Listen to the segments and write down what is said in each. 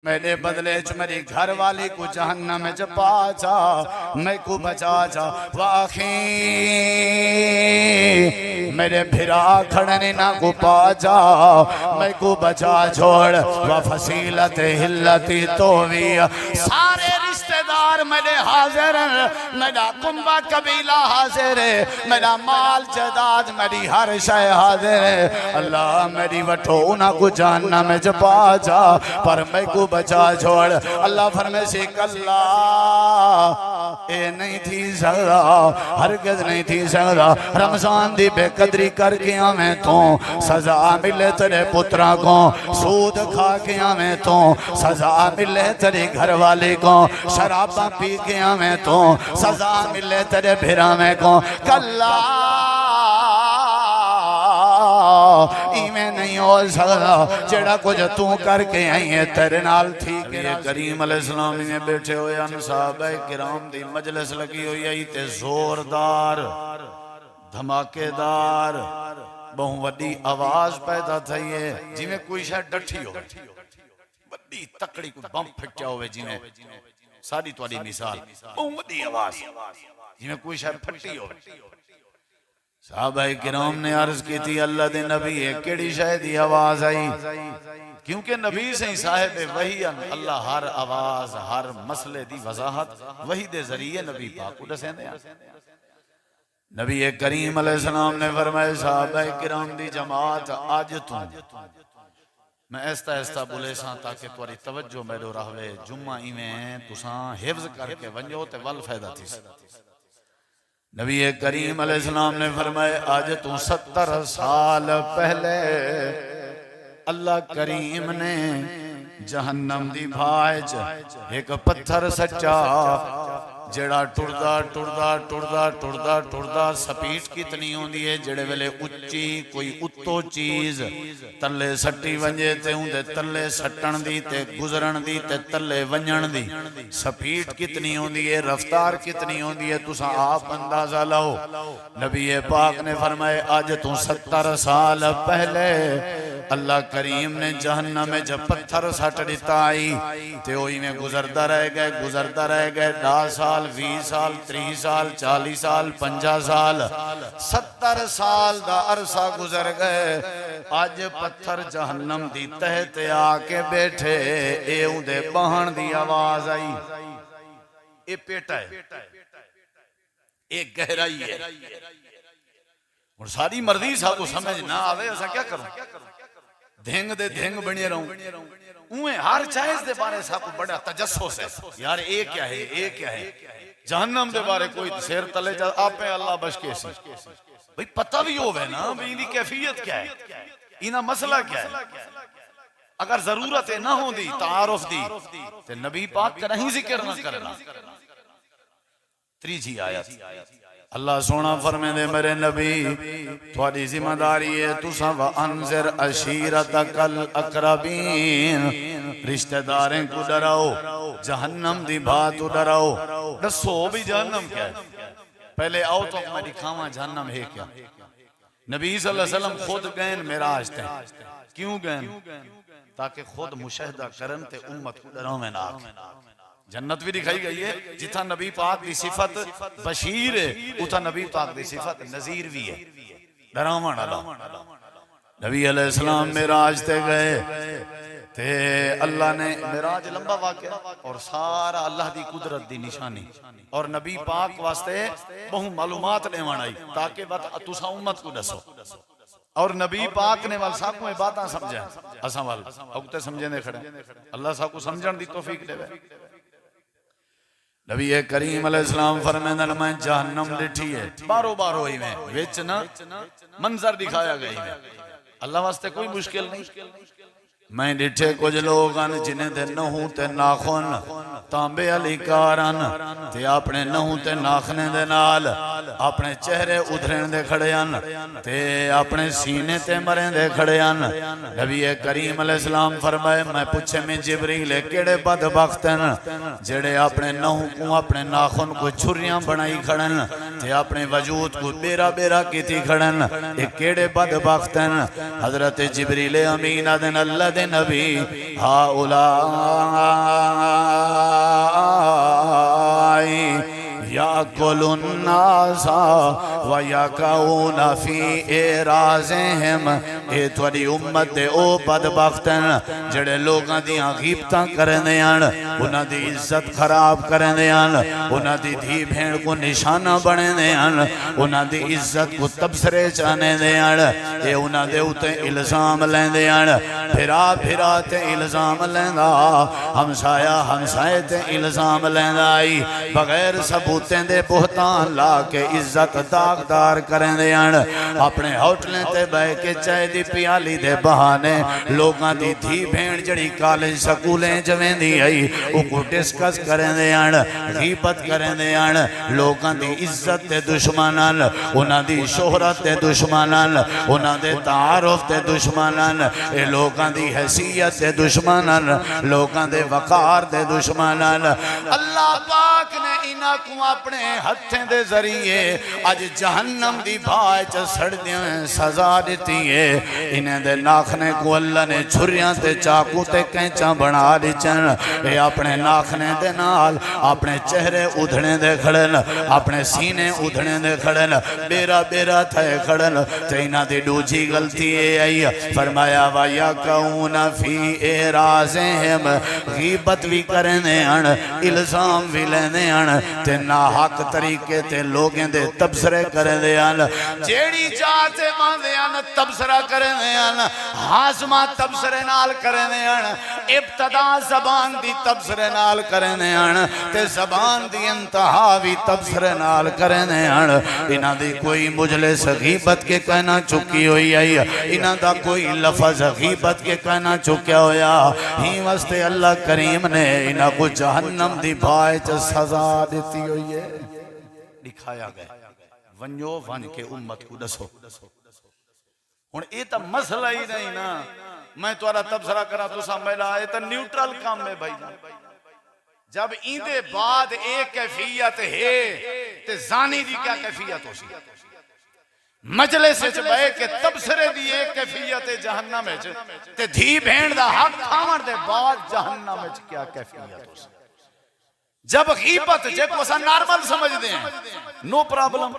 میرے بدلے چ میری گھر والی کو جہنم میں پا جا میں کو بچا جا واخی میرے بھرا کھڑنے نہ کو پا جا میں کو بچا چھوڑ وفصیلت ہلتی تووی سارے رشتہ دار میرے حاضر میرا کنبہ قبیلہ حاضر ہے میرا مال جداد میری ہر شے حاضر ہے اللہ میری وٹھو نہ کو جہنم میں پا جا پر میں کو بچا چھوڑ اللہ فرمے سے کلا اے نہیں تھی سکتا ہرگز نہیں تھی سکتا رمضان دی بے قدری کر کے ہمیں تو سزا ملے تیرے پترہ کو سود کھا کے ہمیں تو سزا ملے تیرے گھر والے کو شرابہ پی کے ہمیں تو سزا ملے تیرے بھیرا میں کو کلا ایمیں نہیں ہو سکتا جڑا کچھ تو کر کے آئی ہے تیرے نال تھی کہ یہ کریم علیہ السلام میں بیٹھے ہوئے ان صحابہ کرام دی مجلس لگی ہوئی ہے تے زوردار دھماکے دار بہت وڈی آواز پیدا تھی ہے جی میں کوئی شاید ڈٹھی ہو وڈی تکڑی کوئی بم پھٹیا ہوئے جی میں ساری توڑی مثال بہت وڈی آواز جی میں کوئی شاید پھٹی ہو صحابہ کرام نے عرض کی تھی اللہ دے نبی ہے کیڑی شاید آواز آئی کیونکہ نبی سے ہی صاحب وحی اللہ ہر آواز ہر مسئلے دی وضاحت وحی دے ذریعے نبی پاک کو دسیں دے نبی کریم علیہ السلام نے فرمائے صحابہ کرام دی جماعت آج تم میں ایستا ایستا بولے ساں تاکہ تواری توجہ میرے رہوے جمعہ ہی میں تساں حفظ کر کے ونجو تے ول فائدہ تھی نبی کریم علیہ السلام نے فرمائے آج تو 70 سال پہلے اللہ کریم نے جہنم دی بھائج ایک پتھر سچا جڑا ٹردہ ٹردہ ٹردہ ٹردہ ٹردہ سپیٹ کتنی ہوں دیئے جڑے ویلے اچھی کوئی اتو چیز تلے سٹی ونجے تے ہوں دے تلے سٹن دی تے گزرن دی تے تلے ونجن دی سپیٹ کتنی ہوں دیئے رفتار کتنی ہوں دیئے تسا آپ اندازہ لو نبی پاک نے فرمائے آج تو 70 سال پہلے اللہ کریم نے جہنم میں جب پتھر سٹ دیتا آئی تے ہوئی میں گزردہ رہ گئے 10 سال 20 سال 30 سال 40 سال 50 سال 70 سال دا عرصہ گزر گئے آج پتھر جہنم دی تہتے آکے بیٹھے اے اندے بہن دی آواز آئی اے پیٹا ہے اے گہرائی ہے اور ساری مرضی سا کو سمجھ نہ آوے ایسا کیا کروں دھنگ دے دھنگ بنی رہوں اوہیں ہر چاہیز دے بارے سا کو بڑا تجسس ہے یار اے کیا ہے اے کیا ہے جہنم دے بارے کوئی سیر تلے جا آپ میں اللہ بش کے سی بھئی پتہ بھی ہوئے نا بھئی انہی کیفیت کیا ہے انہا مسئلہ کیا ہے اگر ضرورت نہ ہوں دی تعارف دی تو نبی پاک کا نہیں ذکر نہ کرنا تریجی آیت اللہ سونا فرمے دے میرے نبی تھوڑی ذمہ داری ہے تُسا وَأَنذِرْ عَشِيرَتَكَ الْأَقْرَبِينَ رشتہ داریں کو ڈراؤ جہنم دی باتو ڈراؤ دسو بھی جہنم کیا ہے پہلے آؤ تو میں دکھاواں جہنم ہے کیا نبی صلی اللہ علیہ وسلم خود گئن معراج تے کیوں گئن تاکہ خود مشاہدہ کرن تے امت کو ڈراؤ میں ناک جنت بھی دکھائی گئی ہے جتھا نبی پاک دی صفت بشیر ہے اتھا نبی پاک دی صفت نذیر بھی ہے ڈراوان اللہ نبی علیہ السلام معراج تے گئے تے اللہ نے معراج لمبا واقعہ اور سارا اللہ دی قدرت دی نشانی اور نبی پاک واسطے بہت معلومات لے آئی تاکہ تسا امت کو دسو اور نبی پاک نے والساق میں باتاں سمجھا اساں وال اوکتے سمجھیں دے کھڑے اللہ صاحب کو سمجھن دی توفیق دے وے نبی کریم علیہ السلام فرمیندن میں جہنم ڈٹھی ہے بارو بارو ہی میں ویچ نا منظر دکھایا گئی میں اللہ واسطے کوئی مشکل نہیں میں ڈٹھے کچھ لوگاں جنہیں دے نہوں تے ناخن تانبے علی کارن تے اپنے نہوں تے ناخنے دے نال اپنے چہرے ادھرین دے کھڑے ان تے اپنے سینے تے مرین دے کھڑے ان نبی کریم علیہ السلام فرمائے میں پوچھے میں جبریل کیڑے بدبخت ہیں جڑے اپنے نہوں کو اپنے ناخن کو چھریاں بنائی کھڑن تے اپنے وجود کو بیرا بیرا کیتی کھڑن ایک کیڑے بدبخت ہیں حضرت جبریل امین دن اللہ دے نبی یاکل الناس ویقعون فی اعراضہم اے تھوڑی امت دے او بدبخت ہیں جڑے لوگاں دیاں غیبتاں کرنے ہیں انہاں دی عزت خراب کرنے ہیں انہاں دی دھی بھین کو نشانہ بنے ہیں انہاں دی عزت کو تبصرے چانے ہیں اے انہاں دے اوتے الزام لیندے ہیں پھرا پھرا تے الزام لیندا ہمسایا ہمسائے تے الزام لیندا آئی بغیر ثبوتیں دے بہتان لا کے عزت داغدار کریں دے اپنے ہوٹلیں تے بے کے چائے دی پیالی دے بہانے لوگاں دی دھی بھین جڑی کالج سکولیں جویں دی آئی او کو ڈسکس کریں دے غیبت کریں دے لوگاں دی عزت تے دشمنان انہاں دی شہرت تے دشمنان انہاں دے تعارف تے دشمنان اے لوگاں دی حیثیت تے دشمنان لوگاں دے وقار تے دشمنان اللہ پاک نے انہاں کو اپنے ہتھیں دے ذریعے آج جہنم دی بھائچ سڑ دیاں سزا دیتی ہے انہیں دے ناخنے کو اللہ نے چھریاں تے چاکو تے کینچاں بنا لیچن اے اپنے ناخنے دے نال اپنے چہرے ادھنے دے کھڑن اپنے سینے ادھنے دے کھڑن بیرا بیرا تھے کھڑن تے انہاں دی دوجی غلطی ہے آئی فرمایا وَيَقَعُونَ فِي اعراضہم غیبت بھی کرنے ہیں الزام بھی لینے ہیں تے ناحق طریقے تے لوگیں دے تبصرے کریں دے ہیں جیڑی چاہتے ماندے ہیں تبصرہ کریں دے ہیں حاسمہ تبصرے نال کریں دے ہیں ابتدا زبان دی تبصرے نال کریں دے ہیں تے زبان دی انتہا بھی تبصرے نال کریں دے ہیں انہاں دی کوئی مجلس غیبت کے کہنا چکی ہوئی آئی انہاں دا کوئی لفظ غیبت کے کہنا چکیا ہویا ہی واسطے اللہ کریم نے انہاں کو جہنم دی بھائچ سزا دیتی ہوئی ہے دکھایا گئے ونجو ون کے امت کو دسو ہن اے تا مسئلہ ہی نہیں نا میں توارا تبصرہ کرا تو سامبھلا اے تا نیوٹرل کام میں بھائی جان جب ایندے بعد ایک کیفیت ہے تے زانی دی کیا کیفیت ہو سی مجلس سے بے کے تبصرے دی ایک کیفیت جہنم ہے تے دھی بھین دا حق کھاون دے بعد جہنم ہے کیا کیفیت ہو سی جب غیبت جے کو اسا نارمل سمجھ دیں نو پرابلم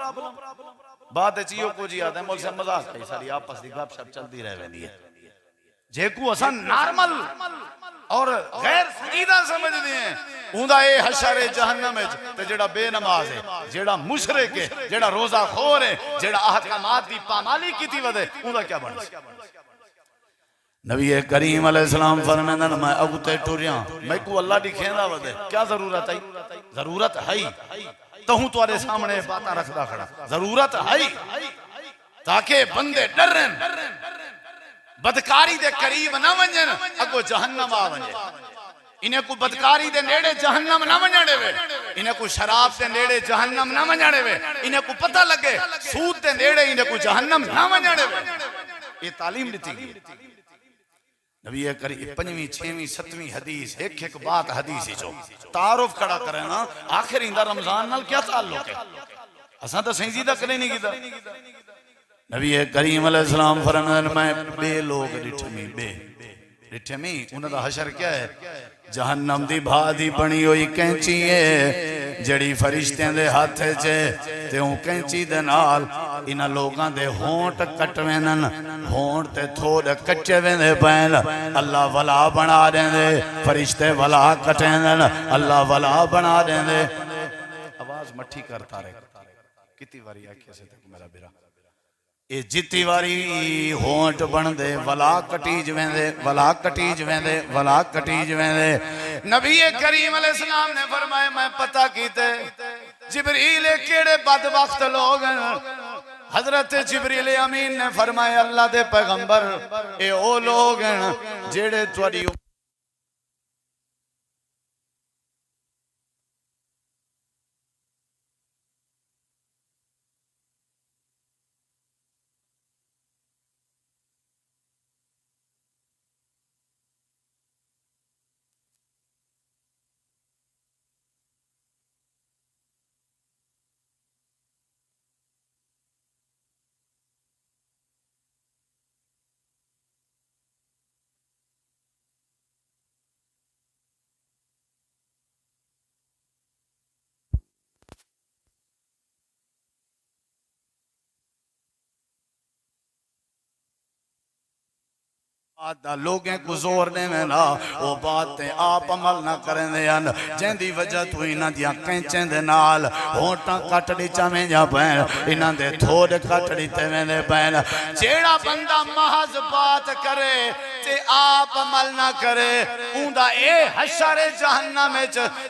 بات چیئو کو جی آتے ہیں مول سے مزاق ہے ساری آپس دی گپ شپ چلتی رہ ویندی ہے جے کو اسا نارمل اور غیر سنجیدہ سمجھ دیں اوندا اے حشر جہنم ہے تے جڑا بے نماز ہے جڑا مشرک ہے جڑا روزہ خور ہے جڑا احکامات دی پامالی کیتی ودے اوندا کیا بن نبی کریم علیہ السلام فرمائے میں اگتے ٹوریاں میں کو اللہ دی کھیندا ودے کیا ضرورت ہے ضرورت ہے تو ہوں تمہارے سامنے باتاں رکھدا کھڑا ضرورت ہے تاکہ بندے ڈرن بدکاری دے قریب نہ ونجن اگو جہنم آ ونجے انہیں کو بدکاری دے نیڑے جہنم نہ ونجاڑے وے انہیں کو شراب دے نیڑے جہنم نہ ونجاڑے وے انہیں کو پتہ لگے سود دے نیڑے انہیں کو جہنم نہ ونجاڑے وے یہ تعلیم دیتی گئی نبی کریم پنجویں چھویں ستویں حدیث ایک ایک بات حدیث جو تعارف کھڑا کرے نا آخر اندہ رمضان نال کیا تعلق ہے اساں تو سنجیدہ کرے نہیں کیتا نبی کریم علیہ السلام فرمائے میں بے لوگ ڈٹھمی انہاں دا حشر کیا ہے جہنم دی بھادی بنی ہوئی کینچی ہے جڑی فرشتیں دے ہاتھ چے تے ہوں کینچی دے نال انہاں لوگاں دے ہونٹ کٹوینن ہونٹ تے تھوڑے کچے ویندے پین اللہ ولا بنا دیں دے فرشتے ولا کٹیں دن اللہ ولا بنا دیں دے آواز مٹھی کرتا رہے کتی واری آکھے سے تک میرا بیرا اے جتی واری ہونٹ بن دے ولا کٹیج ویندے ولا کٹیج ویندے ولا کٹیج ویندے نبی کریم علیہ السلام نے فرمائے میں پتہ کیتے جبریل کیڑے بدبخت لوگ حضرت جبریل امین نے فرمائے اللہ دے پیغمبر اے او لوگ جیڑے تواڈی لوگیں کو زور دے میں نا وہ باتیں آپ عمل نہ کریں دے ان جن دی وجہ تو انہاں دیاں کینچیں دے نال ہونٹاں کٹڑی چامیں جا پین انہاں دے تھوڑ کٹڑی تے میں دے پین جیڑا بندہ محض بات کرے تے آپ عمل نہ کرے اوندہ اے حشر جہنم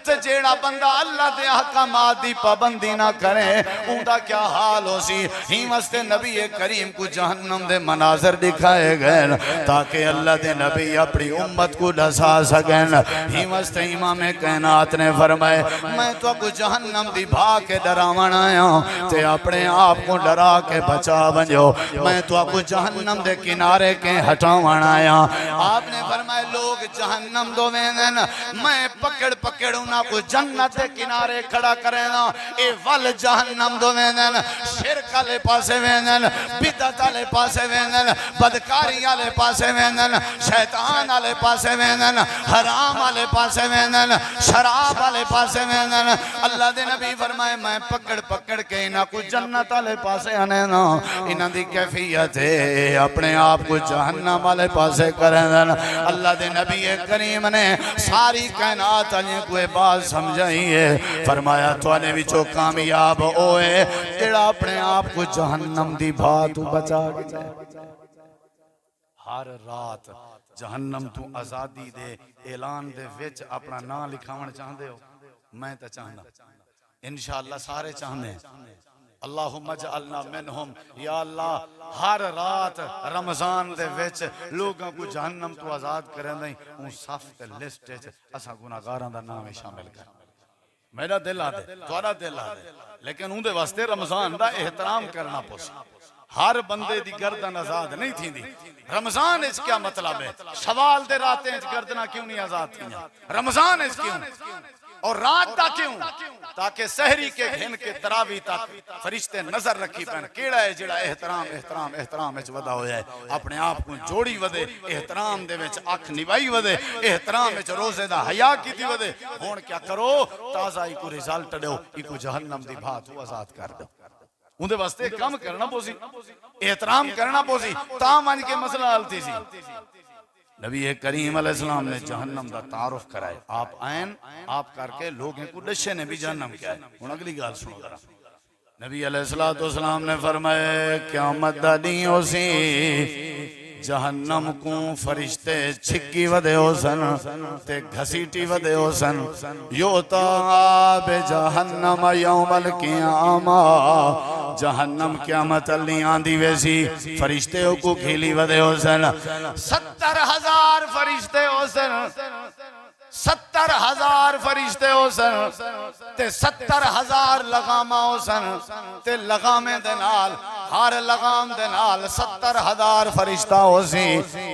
تے جیڑا بندہ اللہ دے احکامات دی پابندی نہ کرے اوندہ کیا حال ہو سی ہی واسطے نبی کریم کو جہنم دے مناظر دکھائے گئے تاکہ اللہ دے نبی اپنی امت کو ڈھسا سکیں ہی واسطے امام کائنات نے فرمائے میں تو کو جہنم دی بھا کے ڈراون آیا تے اپنے آپ کو ڈرا کے بچا بنجو میں تو کو جہنم دے کنارے کے ہٹاون آیا آپ نے فرمائے لوگ جہنم دو ویندن میں پکڑ پکڑ انہاں کو جنت دے کنارے کھڑا کرے نا اے ول جہنم دو ویندن شرک والے پاسے ویندن بدعت والے پاسے ویندن بدکاری والے پاسے ویندن شیطان والے پاسے ویندن حرام والے پاسے ویندن شراب والے پاسے ویندن اللہ دے نبی فرمائے میں پکڑ پکڑ کے انہاں کو جنت والے پاسے آنے نا انہاں دی کیفیت ہے اپنے آپ کو جہنم والے پاسے کریں دن اللہ دے نبی کریم نے ساری کائنات علیہ کو بات سمجھائی ہے فرمایا تو آنے بھی چو کامیاب ہوئے تیڑا اپنے آپ کو جہنم دی بھاتو بچا گئے ہر رات جہنم تو آزادی دے اعلان دے وچ اپنا نام لکھاون چاہندے ہو میں تا چاہنا انشاءاللہ سارے چاہنے اللہم اجعلنا منہم یا اللہ ہر رات رمضان دے وچ لوگوں کو جہنم تو آزاد کریں دیں ان صف کے لسٹ ہے اسا گناہگاراں دا نام شامل کر میرا دل آدھے توڑا دل آدھے لیکن ان دے واسطے رمضان دا احترام کرنا پوسی ہر بندے دی گردن آزاد نہیں تھی دی رمضان اس کیا مطلب ہے شوال دے راتیں اس گردنہ کیوں نہیں آزاد تھی رمضان اس کیوں اور رات دا کیوں تاکہ سحری کے گھن کے تراوی تک فرشتے نظر رکھی پہن کیڑا ہے جڑا احترام اچ ودا ہو جائے اپنے آپ کو جوڑی ودے احترام دے وچ اکھ نوائی ودے احترام وچ روزے دا حیا کیتی ودے ہون کیا کرو تازہ ہی کو رزلٹ دیو ہی کو جہنم دی بھاتو آزاد کر دو ان دے واسطے کم کرنا پوسی احترام کرنا پوسی تام آن کے مسئلہ حالتی سی نبی کریم علیہ السلام نے جہنم دا تعارف کرائے آپ آئین آپ کر کے لوگیں کو ڈشے نے بھی جہنم کیا ہے ان اگلی گال سنو ذرا نبی علیہ السلام نے فرمائے قیامت دا نہیں ہو سی جہنم کو فرشتے چھکی ودے ہو سن تے گھسیٹی ودے ہو سن یوتا بے جہنم یوم القیامہ جہنم قیامت اللہ آندھی ویسی فرشتے کو کھیلی ودے ہو سن 70,000 فرشتے ہو سن 70,000 فرشتے ہو سن تے 70,000 لغامہ ہو سن تے لغامے دنال ہر لغام دنال 70,000 فرشتہ ہو سی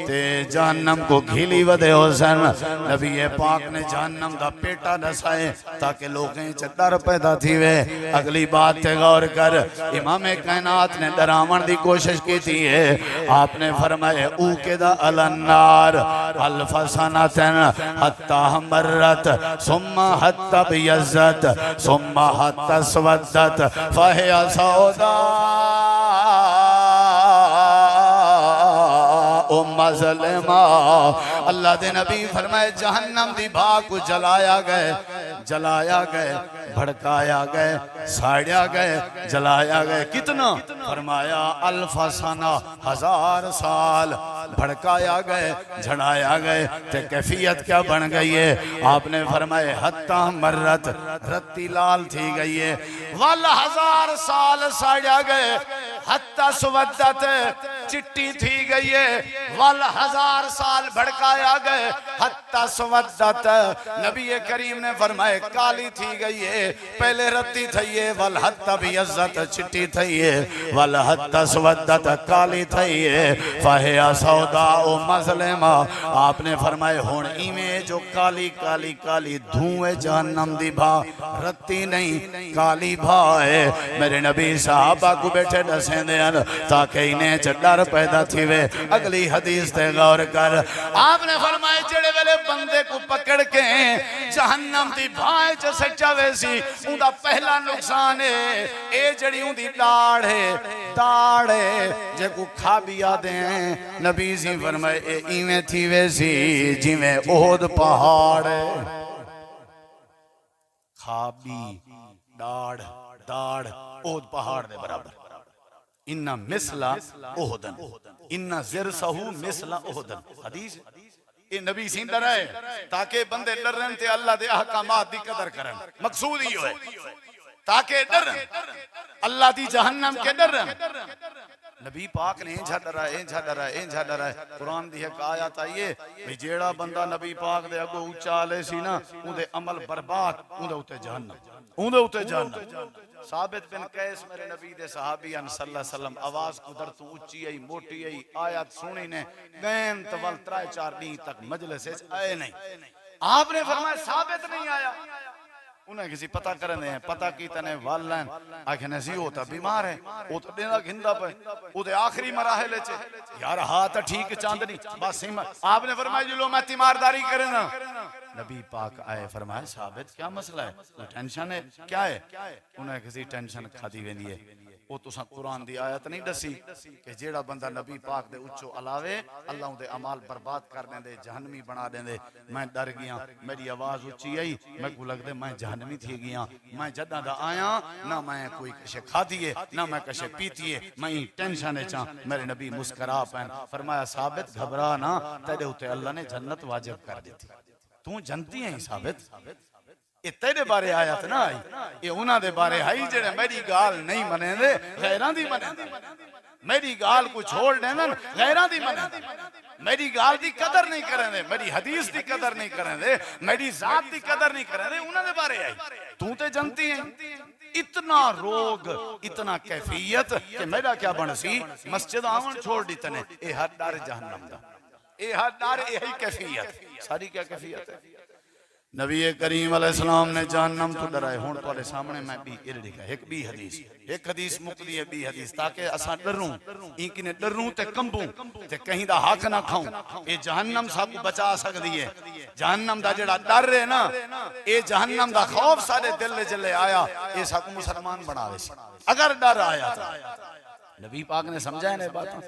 تے جہنم کو گھیلی ودے ہو سن نبی پاک نے جہنم دا پیٹا نسائے تاکہ لوگیں چٹر پیدا تھی وے اگلی بات تے غور کر امام کائنات نے ڈراون دی کوشش کی تھی ہے آپ نے فرمائے او کے دا النار الف سنتن حتی مرت ثم حتی بیزت ثم حتی سودت فہی سودا ظلمہ اللہ دے نبی فرمائے جہنم دی بھاگ کو جلایا گئے بھڑکایا گئے ساڑیا گئے جلایا گئے کتنا فرمایا الف سنہ 1000 سال بھڑکایا گئے جھڑایا گئے تے کیفیت کیا بن گئی ہے آپ نے فرمائے حتی مرت رتی لال تھی گئی ہے والا 1000 سال ساڑیا گئے حتی سودت چٹی تھی گئی ہے والا 1000 سال بھڑکایا گئے حتی سودت نبی کریم نے فرمائے کالی تھی گئی ہے پہلے رتی تھی ہے والحتی بیزت چٹی تھی ہے والحتی سودت کالی تھی ہے فہی سوداء مظلمہ آپ نے فرمائے ہون ایمیں جو کالی کالی کالی دھوئے جہنم دی بھا رتی نہیں کالی بھا ہے میرے نبی صحابہ کو بیٹھے ڈسیں دیں تاکہ انہیں چڈر پیدا تھی وے اگلی حدیث تے غور کر آپ نے فرمائے جڑے ویلے بندے کو پکڑ کے جہنم دی بھائیں چا سچا ویسی ان دا پہلا نقصان ہے اے جڑی ان دی ڈاڑ ہے داڑے جے کو کھا بھی آدے ہیں نبی سی فرمائے اے ایویں تھی ویسی جویں احد پہاڑ کھابی داڑ احد پہاڑ دے برابر انہا مثلا احدن انہا زرسہو مثلا احدن حدیث یہ نبی سین ڈر ہے تاکہ بندے ڈرن تے اللہ دے احکامات دی قدر کرن مقصود ہی ہوئے تاکہ ڈرن اللہ دی جہنم کے ڈرن نبی پاک نے انجھا ڈرا ہے قرآن دی ایک آیات آئیے بھی جیڑا بندہ نبی پاک دے اگو اچھا لے سی نا ان دے عمل برباد ان دے اتے جہنم ثابت بن قیس میرے نبی دے صحابی صلی اللہ علیہ وسلم آواز قدر تو اچھی آئی موٹی آئی آیات سنی نے گین تول 3-4 دن تک مجلس آئے نہیں آپ نے فرمایا ثابت نہیں آیا انہیں کسی پتہ کرنے ہیں پتہ کی تنے واللین آنکھیں نسی ہوتا بیمار ہے وہ تو دینا گھندہ پہ وہ دے آخری مراحلے چھے یار ہاتھ ٹھیک چاندنی بس سیمہ آپ نے فرمایا جو لو میں تیمارداری کرنا نبی پاک آئے فرمایا ثابت کیا مسئلہ ہے کوئی ٹینشن ہے کیا ہے انہیں کسی ٹینشن کھاتی ویندی ہے وہ تو ساں قرآن دی آیت نہیں دسی کہ جیڑا بندہ نبی پاک دے اچھو علاوے اللہ ان دے عمال برباد کر دیں دے جہنمی بنا دیں دے میں ڈر گیا میری آواز اچھی آئی میں کو لگ دے میں جہنمی تھی گیا میں جدہ دا آیا نہ میں کوئی کشے کھا دیئے نہ میں کشے پیتیے میں ہی ٹینشن ہے چاہاں میرے نبی مسکرا پہن فرمایا ثابت گھبرا نہ تیرے ہوتے اللہ نے جنت واجب کر دیتی تو جنتی ہیں ثابت یہ تیرے بارے آیات نہ آئی یہ انہاں دے بارے آئی جڑے میری گال نہیں منے دے غیران دی منے دے میری گال کو چھوڑ دینا غیران دی منے دے میری گال دی قدر نہیں کریں دے میری حدیث دی قدر نہیں کریں دے میری ذات دی قدر نہیں کریں دے انہاں دے بارے آئی تو تے جنتی ہیں اتنا روگ اتنا کیفیت کہ میرا کیا بنسی مسجد آون چھوڑ دیتنے اے ہر ڈار جہنم دا اے ہر ڈار اے ہی کیفیت ساری کیا کیفیت ہے نبی کریم علیہ السلام نے جہنم تو ڈرائے ہون تو علیہ سامنے میں بھی ارڑی کا ایک حدیث مقلی ہے بھی حدیث تاکہ اساں ڈروں ایک نے ڈروں تے کمبوں تے کہیں دا حق نہ کھاؤں اے جہنم سب کو بچا سکتی ہے جہنم دا جڑا ڈر رہے نا اے جہنم دا خوف سارے دل جلے آیا اے سب کو مسلمان بنا دے سی اگر ڈر آیا تھا نبی پاک نے سمجھا ہے باتاں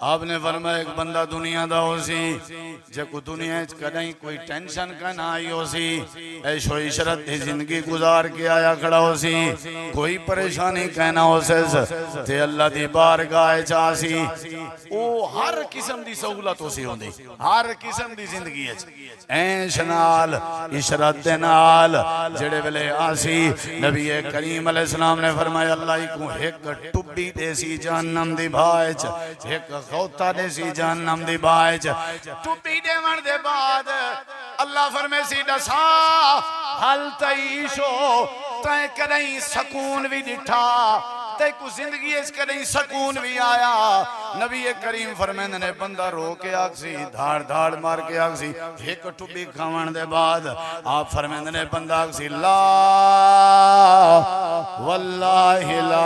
آپ نے فرمایا ایک بندہ دنیا دا ہو سی جے کو دنیا کدیں کوئی ٹینشن کا نہ آئی ہو سی عیش و عشرت دی زندگی گزار کے آیا کھڑا ہو سی کوئی پریشانی کہنا ہو سیس تے اللہ دی بارگاہ چاہ سی او ہر قسم دی سہولت ہو سی ہوندی ہر قسم دی زندگی ہے عیش نال عشرت نال جڑے ویلے آسی نبی کریم علیہ السلام نے فرمایا اللہ کو ایک ٹبی دے سی جہنم دی بھائچ ایک غوطہ دے سی جہنم دی بائج ٹوپی دے من دے بعد اللہ فرمے سی ڈسا حل تعیشو تائیں کدیں سکون بھی ڈٹھا تے کو زندگی اس کدیں سکون بھی آیا نبی کریم فرمیندے نے بندہ رو کے آگسی دھاڑ مار کے آگسی ایک ٹوپی کھوان دے بعد آپ فرمیندے نے بندہ آگسی لا واللہ لا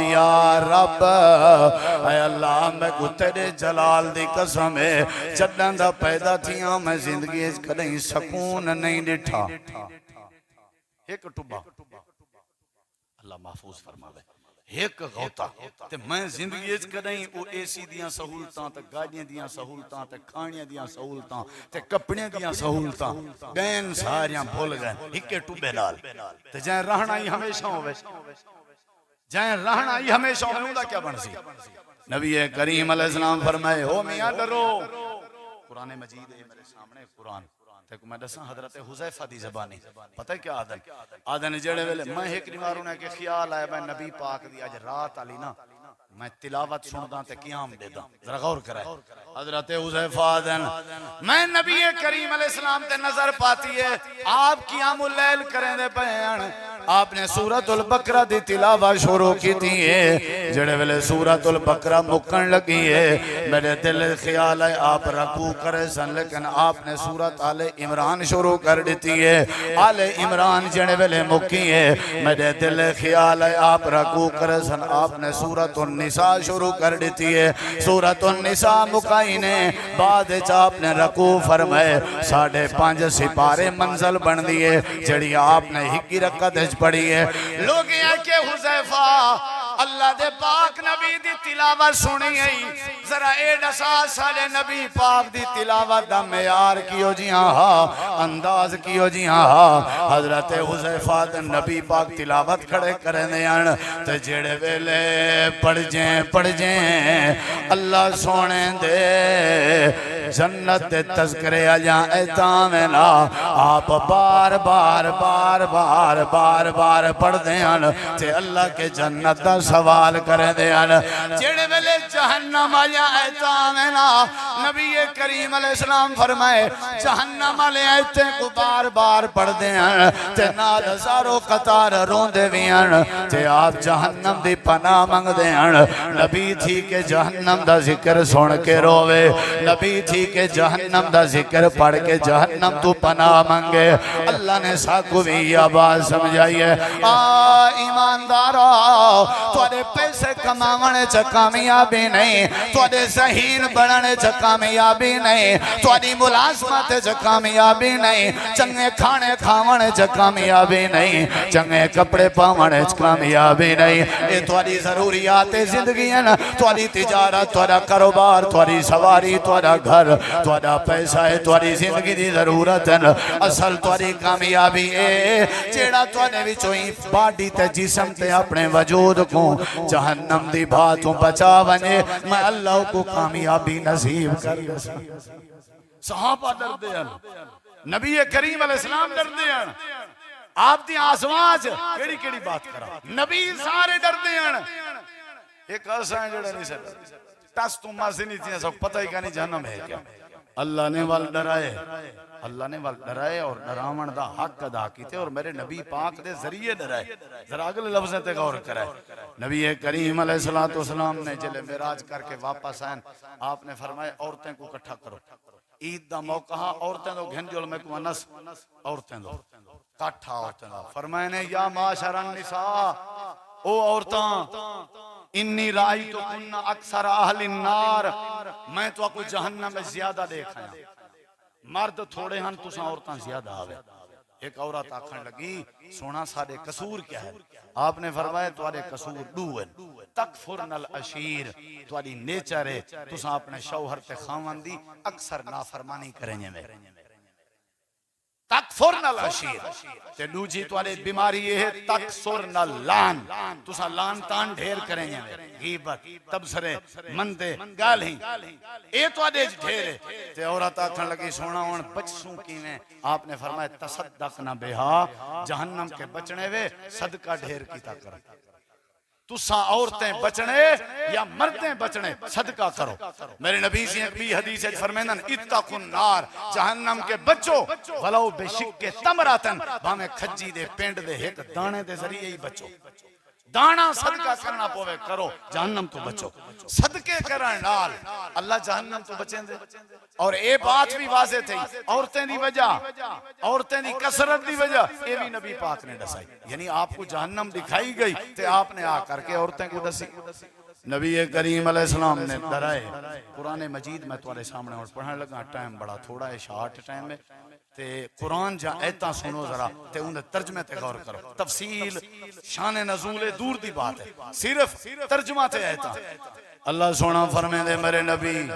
یا رب اے اللہ میں کو تیرے جلال دی قسم ہے چڈن دا پیدا تھیاں میں زندگی اس کدیں سکون نہیں ڈٹھا ایک ٹوبا اللہ محفوظ فرماوے ایک غوطہ تے میں زندگی اس کدیں او اے سی دیاں سہولتاں تے گاڑیاں دیاں سہولتاں تے کھانیاں دیاں سہولتاں تے کپڑیاں دیاں سہولتاں بین ساریاں بھول گئے ایک ٹوبے نال تے جائیں رہنا ہی ہمیشہ ہوئے جائیں رہنا ہی ہمیشہ ہوئے ہوں کیا بن سی نبی کریم علیہ السلام فرمائے ہو میاں ڈرو قرآن مجید ہے میرے سامنے قرآن تیکو میں دساں حضرت حذیفہ دی زبانی پتہ ہے کیا آدن جڑے ویلے میں ایک نماروں نے کہ خیال آئے میں نبی پاک دی آج رات آلی نا میں تلاوت سنداں تے قیام دے داں ذرا غور کرائے حضرت حذیفہ آدن میں نبی کریم علیہ السلام تے نظر پاتی ہے آپ قیام اللیل کریں دے پہن آپ نے سورۃ البقرہ دی تلاوت شروع کی تھی ہے جڑے ویلے سورۃ البقرہ مکن لگی ہے میرے دل خیال ہے آپ رکوع کرے سن لیکن آپ نے سورۃ آل عمران شروع کر دیتی ہے آل عمران جڑے ویلے مکی ہے میرے دل خیال ہے آپ رکوع کرے سن آپ نے سورۃ النساء شروع کر دیتی ہے سورۃ النساء مکائی نے بعد آپ نے رکوع فرمائے 5.5 سپارے منزل بن دیئے جڑی آپ نے ہکی رکعت پڑھی ہے لوگ یہ کہ حذیفہ اللہ دے پاک نبی دی تلاوت سنی ہے ذرا اے دسا سارے نبی پاک دی تلاوت دا معیار کیو جی ہاں انداز کیو جی ہاں حضرت حذیفہ تے نبی پاک تلاوت کھڑے کرنے ہیں تے جڑے ویلے پڑھ جائیں اللہ سونے دے جنت دے تذکرے آجاں ایتامنا آپ بار بار پڑھ دیاں تے اللہ کے جنت دا سوال کر دیاں جڑے ویلے جہنم آجاں ایتامنا نبی کریم علیہ السلام فرمائے جہنم علیہ ایتے کو بار پڑھ دیاں تے نال ہزاروں قطار رون دے ویاں تے آپ جہنم دی پناہ منگ دیاں نبی تھی کہ جہنم دا ذکر سن کے روے نبی تھی کہ جہنم دا ذکر پڑھ کے جہنم تو پناہ منگے اللہ نے ساکو بھی یہ بات سمجھائیے ایماندارا توڑے پیسے کماونے چا کامیابی نہیں توڑے ذہین بڑھنے چا کامیابی نہیں توڑی ملازمت چا کامیابی نہیں چنگے کھانے کھاونے چا کامیابی نہیں چنگے کپڑے پاونے چا کامیابی نہیں یہ توڑی ضروریات زندگی ہے نا توڑی تجارت توڑا کاروبار توڑی سواری توڑا گھر توڑا پیسہ ہے توڑی زندگی دی ضرورت ہے اصل توڑی کامیابی ہے جیڑا توڑے بھی چوئی باڈی تے جسم تے اپنے وجود کو جہنم دی باتوں بچا بنے میں اللہ کو کامیابی نصیب کر صحابہ ڈر دے نبی کریم علیہ السلام ڈر دے آپ دی آسواج کیڑی بات کرا نبی سارے ڈر دے ایک عرصہ ہے جڑا نہیں سکتا ٹس تم ماسی نہیں تھی سب پتہ ہی کہ نہیں جہنم ہے کیا اللہ نے وال ڈرائے اور ڈراون دا حق ادا کیتے اور میرے نبی پاک دے ذریعے ڈرائے ذرا اگلے لفظیں تے غور کرائے نبی کریم علیہ السلام نے جلے معراج کر کے واپس آئیں آپ نے فرمائے عورتیں کو اکٹھا کرو عید دا موقع عورتیں دو گھن جول میں کو انس عورتیں دو کٹھا عورتیں دو فرمائے نے یا معاشر النساء او عورتاں انی رائی تو کننا اکثر اہل النار میں تو اکو جہنم میں زیادہ دیکھا ہے مرد تھوڑے ہن تو ساں عورتاں زیادہ آوے ایک عورت آکھن لگی سونا سارے قصور کیا ہے آپ نے فرمایا توارے قصور دوئن تکفرن الاشیر تواری نیچر ہے تو ساں اپنے شوہر تے خاون دی اکثر نافرمانی کریں میں تکفرن الاشیر تے دوجی توارے بیماری یہ ہے تکسرن اللان تو ساں لان تان ڈھیر کریں میں غیبت تبصرے مندے گال ہی اے تو آدھے ڈھیر ہے تے عورت آکھن لگی سونا ان بچسوں کی میں آپ نے فرمایا تصدقنا بہا جہنم کے بچنے وے صدقہ ڈھیر کیتا کر تو ساں عورتیں بچنے یا مردیں بچنے صدقہ کرو میرے نبی سے ایک بھی حدیث ہے فرمیدن اتقوا النار جہنم کے بچو ولو بشک کے تمراتن ہمیں کھجی دے پینڈ دے ایک دانے دے ذریعے ہی بچو دانا صدقہ کرنا پوے کرو جہنم تو بچو صدقے کرن نال اللہ جہنم تو بچیں دے اور اے بات بھی واضح تھی عورتیں دی وجہ عورتیں دی کثرت دی وجہ اے بھی نبی پاک نے دسائی یعنی آپ کو جہنم دکھائی گئی تے آپ نے آ کر کے عورتیں کو دسی نبی کریم علیہ السلام نے ڈرائے قرآن مجید میں تمہارے سامنے اور پڑھنے لگا ٹائم بڑا تھوڑا ہے شارٹ ٹائم ہے تے قرآن جا ایتا سنو ذرا تے انہیں ترجمے تے غور کرو تفصیل شان نزول دور دی بات ہے صرف ترجمہ تے ایتا اللہ سونا فرمے دے میرے نبی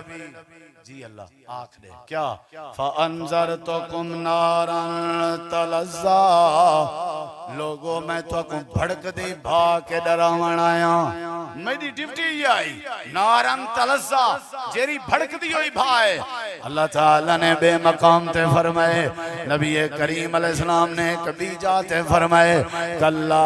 جی اللہ آنکھ دے کیا فَأَنْزَرْتُكُمْ نَارًا تَلَزَّا لوگوں میں تو اکم بھڑک دی بھا کے ڈراون آیا میری ڈیوٹی یہ آئی نارن تلزا جیری بھڑک دی ہوئی بھائے اللہ تعالیٰ نے بے مقام تے فرمائے نبی کریم علیہ السلام نے کبھی جاتے فرمائے کلا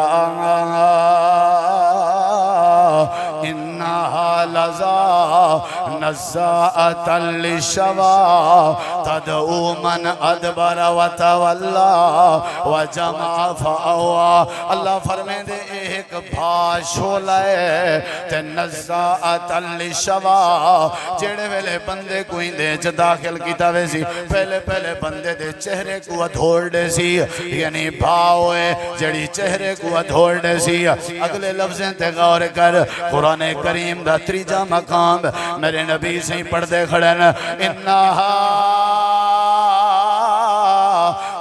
انہا لزا نزاعتا للشوا تدعو من ادبر وتولا وجمع فاوا اللہ فرمائے دے ایک بھاش ہو لائے تے نزاعتا للشوا جیڑے ویلے بندے کوئی دے چ داخل کیتا ویسی پہلے بندے دے چہرے کو ادھوڑ دے سی یعنی بھاوے جڑی چہرے کو ادھوڑ دے سی اگلے لفظیں تے غور کر قرآن کریم دا تریجا مقام میرے نبی سے ہی پڑھ دے کھڑن انہا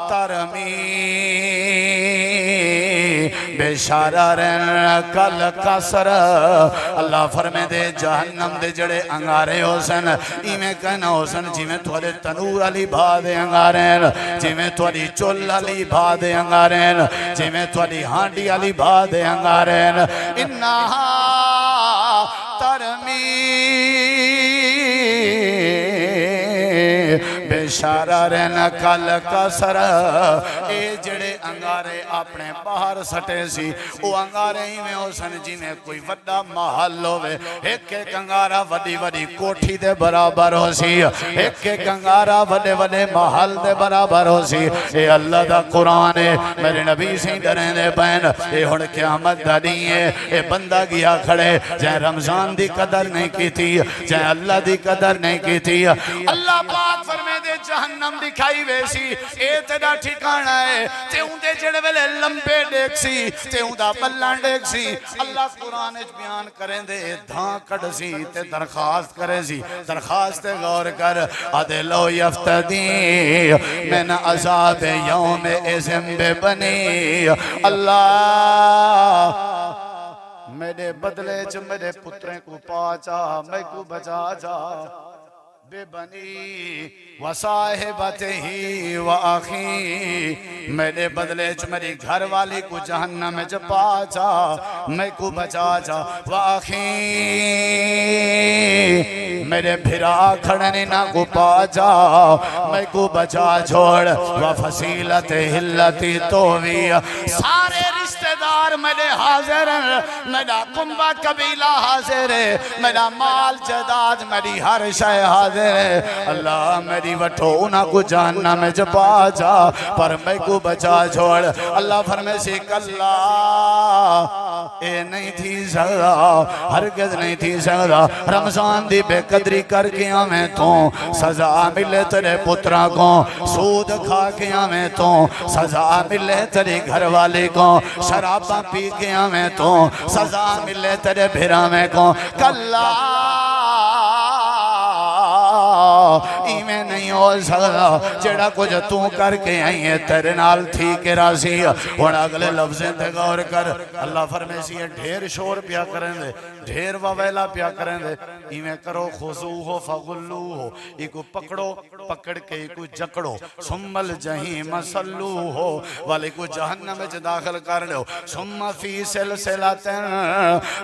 ترمی بشارہ رہن کل کسر اللہ فرمے دے جہنم دے جڑے انگارے ہو سن ایمیں کہنا ہو سن جی میں تھوڑے تنور علی بھادے انگارین جی میں تھوڑی چل علی بھادے انگارین جی میں تھوڑی ہانڈی علی بھادے انگارین انہا ترمی بشارہ رہنا کل کسر اے جڑے انگارے اپنے باہر سٹے سی او انگارے ہی میں ہو سن جی میں کوئی وڈا محل ہوئے ایک ایک انگارہ وڈی وڈی کوٹھی دے برابر ہو سی ایک ایک انگارہ وڈے وڈے محل دے برابر ہو سی اے اللہ دا قرآن ہے میرے نبی سے ڈریں دے بین اے ہن قیامت دا نہیں ہے اے بندہ گیا کھڑے جائے رمضان دی قدر نہیں کی تھی جائے اللہ دی قدر نہیں کی تھی اللہ پاک فرمے دے جہنم دکھائی ویسی اے تیرا ٹھکانا ہے تے ہوں دے جڑے ویلے لمبے دیکھ سی تے ہوں دا بلان دیکھ سی اللہ قرآن اچ بیان کریں دے دھان کڑ سی تے درخواست کریں سی درخواست غور کر عدلو یفتدی من عذاب یوم ازم بے بنی اللہ میرے بدلے چ میرے پتریں کو پاچا میں کو بچا جا بے بنی وصاحبتہی وآخی میرے بدلے چ میری گھر والی کو جہنم چ پاچا میں کو بچا جا وآخی میرے بھرا کھڑنے نہ کو پاچا میں کو بچا چھوڑ وفصیلت ہلتی تووی سارے رشتہ دار میرے حاضر ہیں میرا کنبہ قبیلہ حاضر ہے میرا مال جداد میری ہر شے حاضر ہے اللہ میری وٹھو انہاں کو جہنم میں جپا جا پر میں کو بچا چھوڑ اللہ فرمے سے کلا اے نہیں تھی سکتا ہرگز نہیں تھی سکتا رمضان دی بے قدری کر کے ہمیں تو سزا ملے تیرے پترہ کو سود کھا کے ہمیں تو سزا ملے تیرے گھر والے کو شرابہ پی کے ہمیں تو سزا ملے تیرے بھیرہ میں کو کلا ایمیں نہیں ہو سکتا جڑا کچھ تو کر کے آئی ہے تیرے نال تھی کے راضی اور اگلے لفظیں تے غور کر اللہ فرمے سی یہ ڈھیر شور پیا کریں دے ڈھیر وویلا پیا کریں دے ایمیں کرو خضو ہو فغلو ہو ایکو پکڑو پکڑ کے ایکو جکڑو ثم الجحیم صلو ہو والے کو جہنم میں داخل کر لو ثم فی سلسلۃ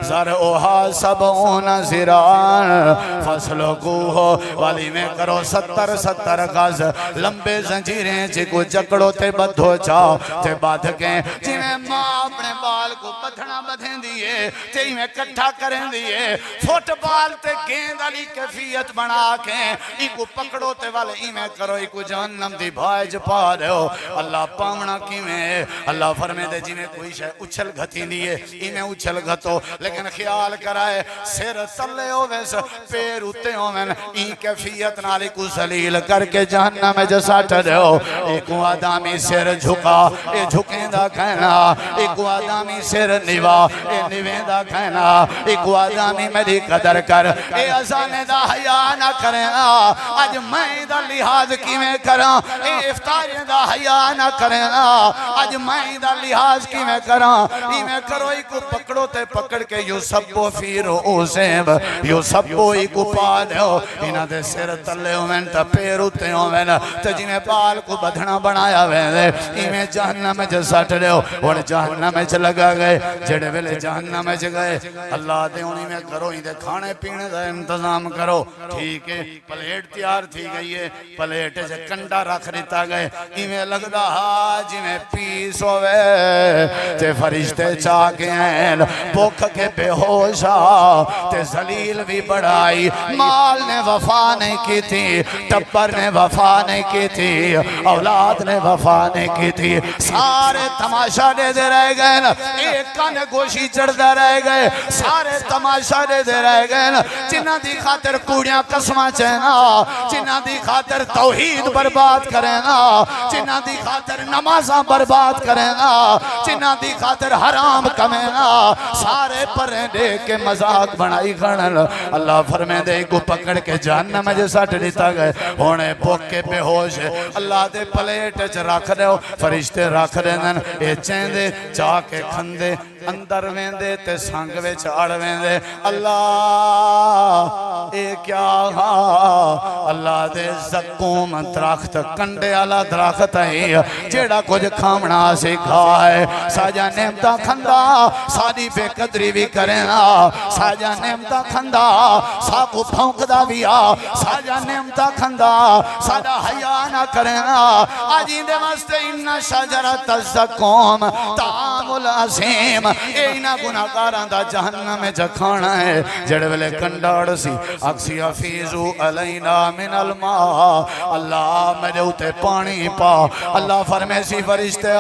ذرعھا 70 ذراعا فاسلکو ہو والی میں کرو 70 غز لمبے زنجیریں جی کو جکڑو تے بدھو چاہو تے بدھ کے جی میں ماں اپنے بال کو بدھنا بدھیں دیئے تے میں کٹھا کریں دیئے فوٹ بال تے گیند علی کیفیت بنا کے ایکو پکڑو تے والے ایمیں کرو ایکو جہنم دی بھائی جپا رہے ہو اللہ پاونا کی میں اللہ فرمے دے جی میں کوئی شے اچھل گھتی دیئے ایمیں اچھل گھتو لیکن خیال کرائے سر تلے ہو ویس پیر اتے ہو میں این کیفیت نالی کو ذلیل کر کے جہنم میں جسا ٹھڑے ہو ایکو آدامی سر جھکا اے جھکیں دا کہنا ایکو آدامی سر نوا اے نویں دا کہنا ایکو آدامی میری قدر کر اے ازانے دا حیاء نہ کریں آج میں دا لحاظ کی میں کرا اے افطاری دا حیاء نہ کریں آج میں دا لحاظ کی میں کرا ای میں کرو ایکو پکڑو تے پکڑ کے یو سبو فی رؤوسہم یو سبو ایکو پا دیو انہاں دے سر تلے ہوئے تا پیر اتے ہوئے تا جی میں بال کو بدھنا بنایا ہوئے ای میں جہنم میں جسا ٹھڑے ہو اور جہنم میں لگا گئے جڑے ویلے جہنم میں گئے اللہ دے انہی میں کرو ہی دے کھانے پینے دا انتظام کرو ٹھیک ہے پلیٹ تیار تھی گئی ہے پلیٹ سے کنڈا رکھ دیتا گئے ای میں لگدا جی میں پیس ہوئے تے فرشتے چاہ کے ہیں بھوک کے بے ہوشا تے ذلیل بھی بڑھائی مال نے وفا نہیں کی تھی ٹپر نے وفا نہیں کی تھی اولاد نے وفا نہیں کی تھی سارے تماشا دے دے رہ گئے ایک کانے گوشی چڑھ دے رہ گئے سارے تماشا دے دے رہ گئے جنہ دی خاطر کوڑیاں قسمہ چہنا جنہ دی خاطر توحید برباد کرنا جنہ دی خاطر نمازاں برباد کرنا جنہ دی خاطر حرام کمینا سارے پریں دے کے مذاق بنائی گھڑن اللہ فرمے دے کو پکڑ کے جہنم میں جسا ٹھڑیتا گئے ہونے بھوک کے بے ہوش اللہ دے پلیٹ چ رکھ دیو فرشتے رکھ دیندن اے چیندے جا کے کھندے اندر ویندے تے سنگ وچ اڑ ویندے اللہ اے کیا اللہ دے زقوم درخت کنڈے والا درخت ہے جیڑا کچھ کھامنا سکھائے ساجا نعمتاں کھندا ساری بے قدری بھی کرنا ساجا نعمتاں کھندا ساکو بھونکدا بھی آ ساجا نعمتاں کھندا ساڈا حیا نہ کرنا اجی دے واسطے ان شجرۃ الزقوم طعام العظیم اینا گناہگاراں دا جہنم وچ کھانا ہے جڑے ویلے کنڈاڑ سی اکسی حفیظو علینا من الماء اللہ میرے اوتے پانی پا اللہ فرمے سی فرشتے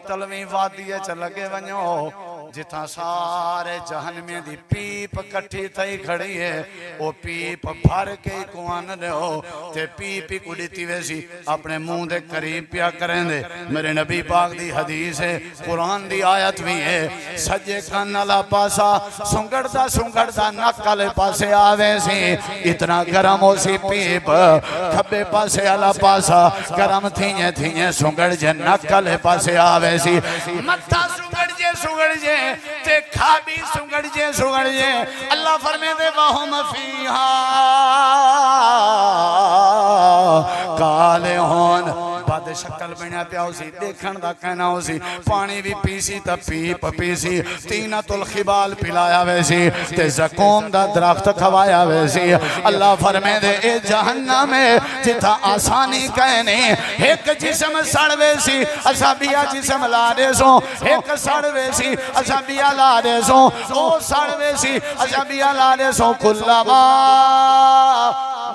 تلویں وادیے چ لگے ونجو جتھاں سارے جہنمی دی پیپ کٹھی تھئی کھڑی ہے وہ پیپ بھر کے کوان دے ہو تے پیپی کو دیتی ویسی اپنے منہ دے قریب پیا کریں دے میرے نبی پاک دی حدیث ہے قرآن دی آیت بھی ہے سجے کان والا پاسا سنگڑتا نکالے پاسے آوے سی اتنا گرم ہو سی پیپ کھبے پاسے والا پاسا گرم تھینے سنگڑ جے نکالے پاسے آوے سی متھا سنگڑ جے تے کھابی سنگڑ جے اللہ فرمے دے وہم فیہا کالے ہون بد شکل بنیا پیا اسی دیکھن دا کہنا اسی پانی بھی پیسی تا پیپ پیسی تینت الخبال پلایا ویسی تے زقوم دا درخت کھوایا ویسی اللہ فرمے دے اے جہنم میں جتا آسانی کہنے ایک جسم سڑ ویسی اصابیہ جسم لا دے سو ایک سڑ ویسی اصابیہ لا دے سو او سڑ ویسی اصابیہ لا دے سو کلما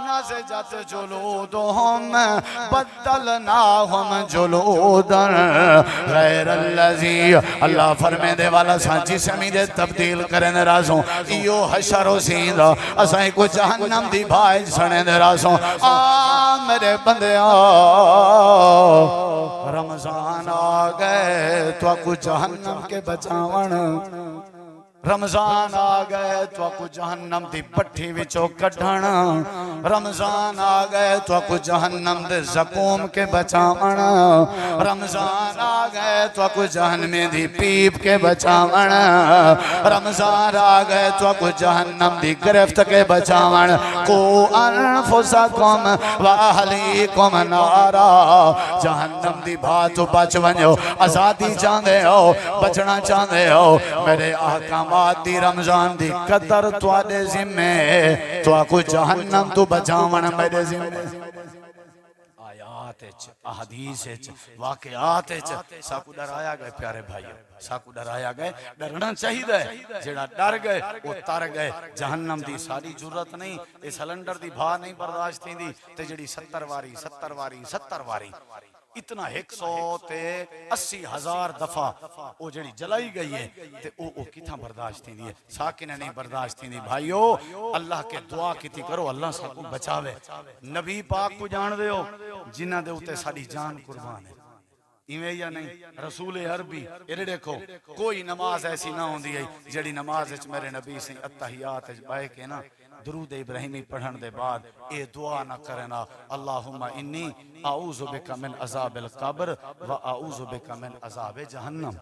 نزجت جلودهم بدلناهم جلودا غیر اللذی اللہ فرمے دے والا سانچی سمی دے تبدیل کریں دے رازوں ایو حشر و سیندہ اسائیں کو جہنم دی بھائی سنے دے رازوں میرے بندے رمضان آگئے تو کو جہنم کے بچاون رمضان آگئے تو کو جہنم دی پٹھی وچوں کڈھن رمضان آگئے تو کو جہنم دے زقوم کے بچاون رمضان آگئے تو کو جہنم دی پیپ کے بچاون رمضان آگئے تو کو جہنم دی گرفت کے بچاون کو انفسکم واہلیکم نارا جہنم دی بھاتو بچ ونجو آزادی چاندے ہو بچنا چاندے ہو میرے احکام دی رمضان دی قدر تو آدے ذمہ تو آکو جہنم تو بچاون میرے ذمہ آیات احادیث واقعات ساکو ڈرایا گئے پیارے بھائیو ساکو ڈرایا گئے ڈرنا چاہی دے جیڑا ڈر گئے وہ تر گئے جہنم دی ساری جرت نہیں اس سلنڈر دی بھا نہیں برداشت تھی دی تے جیڑی 70 واری اتنا 180,000 دفعہ وہ جڑی جلائی گئی ہے تے او کتھا برداشت تھی دی ساکنے نہیں برداشت تھی دی بھائیو اللہ کے دعا کتی کرو اللہ ساکو بچاوے نبی پاک کو جان دے ہو جنہ دے ہوتے ساری جان قربان ہے ایویں یا نہیں رسول عربی یہ دیکھو کوئی نماز ایسی نہ ہوندی ہے جڑی نماز اچ میرے نبی سے اتحیات اچ بائے کے نا درود ابراہیمی پڑھن دے بعد اے دعا نہ کرنا اللہم انی اعوذ بک من عذاب القبر و اعوذ بک من عذاب جہنم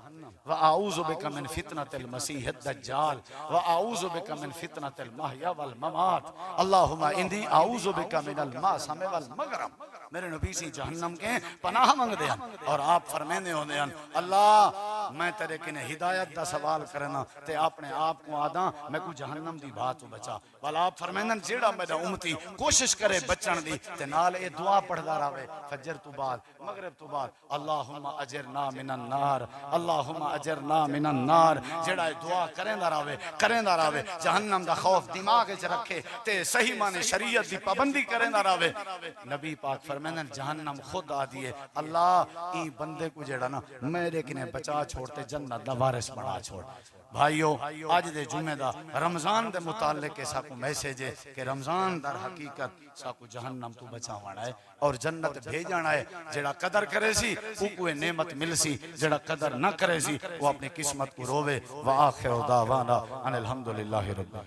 و اعوذ بک من فتنة المسیح الدجال و اعوذ بک من فتنة المحیا والممات اللہم انی اعوذ بک من الماسم والمغرم میرے نبی سی جہنم کے پناہ منگ دیا اور آپ فرمینے ہو دیا اللہ میں تیرے کنے ہدایت دا سوال کرنا تے اپنے آپ کو آدھا میں کو جہنم دی باتو بچا والا آپ فرمینے جیڑا میرا امتی کوشش کرے بچن دی تے نال اے دعا پڑھ دا راوے فجر تو بعد مغرب تو بعد اللہم اجرنا من النار اللہم اجرنا من النار جیڑا دعا کریں دا راوے جہنم دا خوف دماغ اچ رکھے تے صحیح معنی شریعت دی پابندی کریں دا راوے نبی پاک فرمینے جہنم خود آدھی ہے اللہ این بندے کو جیڑا نا میرے کنے بچا چھوڑتے جنت دا وارث بنا چھوڑ بھائیو آج دے جمعہ دا رمضان دے متعلق کے ساکو میسیج ہے کہ رمضان در حقیقت ساکو جہنم تو بچاوانا ہے اور جنت بھیجانا ہے جڑا قدر کرے سی وہ کوئی نعمت مل سی جڑا قدر نہ کرے سی وہ اپنی قسمت کو روے وآخر دعوانا ان الحمدللہ رب